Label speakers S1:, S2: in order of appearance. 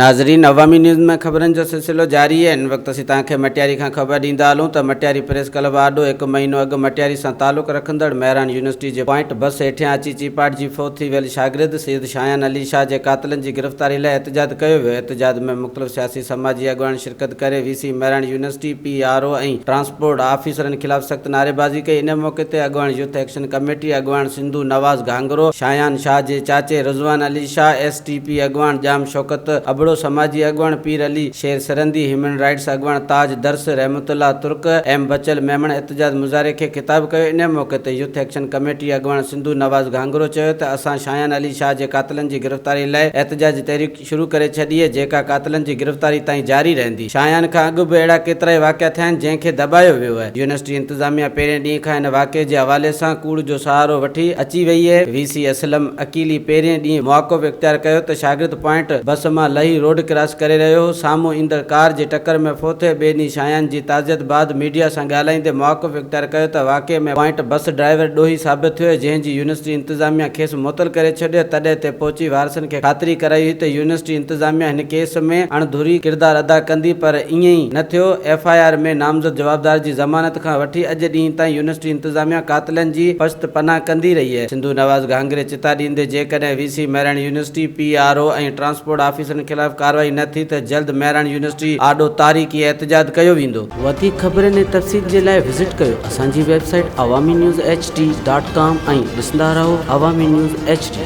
S1: नाज़रीन, अवामी न्यूज़ में खबरन जो सिलसिलो जारी है। इन वक्त असीं तव्हांखे मटियारी खां ख़बर ॾींदा हलूं त मटियारी प्रेस क्लब आॾो 1 महीनो अॻु मटियारी सां तालुक़ रखंदड़ मेहरान यूनिवर्सिटी जे पॉइंट बस हेठियां अची चीपाट जी फोत थी वियल शागिर्द सैयद शायान अली शाह जे क़ातिलनि जी गिरफ़्तारी लाइ एहतजाज कयो वियो। एहतजाज में मुख़्तलिफ़ सियासी समाजी अॻवान शिरकत करे वीसी मेहरान यूनिवर्सिटी PRO ऐं ट्रांसपोर्ट ऑफिसरनि ख़िलाफ़ सख़्त नारेबाज़ी कई। इन मौक़े ते अॻवान यूथ एक्शन कमेटी अॻवान सिंधु नवाज़ घांगरो, शायान शाह जे चाचे रिज़वान अली शाह, STP अॻवान जाम शौकत अबड़ो, समाजी अॻवान पीर अली शेर सरंदी, ह्यूमन राइट्स अॻवान ताज दर्स, रहमतुल्लाह तुर्क, M बचल मेमण एहतजाज मुज़ारे खे ख़िताब कयो। इन मौक़े ते यूथ एक्शन कमेटी अॻवान सिंधु नवाज़ घांगरो चयो त असां शायान अली शाह जे क़ातिलनि जी गिरफ़्तारी लाइ एहतजाज तहरीक शुरू करे छॾी आहे, जेका क़ातिलनि जी गिरफ़्तारी ताईं जारी रहंदी। शायान खां अॻु बि अहिड़ा केतिरा ई वाक़िया थिया आहिनि जंहिंखे दॿायो वियो आहे। यूनिवर्सिटी इंतिज़ामिया पहिरें ॾींहं खां हिन वाक़िए जे हवाले सां कूड़ जो सहारो वठी अची वई आहे। VC असलम अकीली पहिरें ॾींहुं मौक़िफ़ इख्तियार कयो त शागिर्द पॉइंट बस मां लही रोड क्रॉस करे रहियो हो, साम्हूं ईंदड़ कार जे टक्कर में फोत। ॿिए ॾींहुं शायान जी ताज़ियत बाद मीडिया सां ॻाल्हाईंदे मौक़िफ़ इख्तियार कयो त वाक़िए में पॉइंट बस ड्राइवर ॾोही साबित थियो, जंहिंजी यूनिवर्सिटी इंतिज़ामिया खेसि मुअतल करे छॾियो। तॾहिं ते पहुची वारसनि खे ख़ातिरी कराई हुई त यूनिवर्सिटी इंतिज़ामिया हिन केस में अणधूरी किरदारु अदा कंदी, पर ईअं ई न थियो। FIR में नामज़द जवाबदार जी ज़मानत खां वठी अॼु ॾींहं ताईं यूनिवर्सिटी इंतिज़ामिया क़ातिलनि जी पश्त पनाह कंदी रही आहे। सिंधु नवाज़ घांगरे चिता ॾींदे जेकॾहिं VC मेहरान यूनिवर्सिटी PRO ऐं ट्रांसपोर्ट ऑफिसरनि ख़िलाफ़ कार्रवाई न थी त जल्द मेहरान यूनिवर्सिटी आॾो तारीख़ी एहतजाज कयो वेंदो। वधीक ख़बरनि ऐं तफ़सील जे लाइ विज़िट कयो असांजी वेबसाइट awamiNewsHD.com ऐं ॾिसंदा रहो अवामी न्यूज़ HD।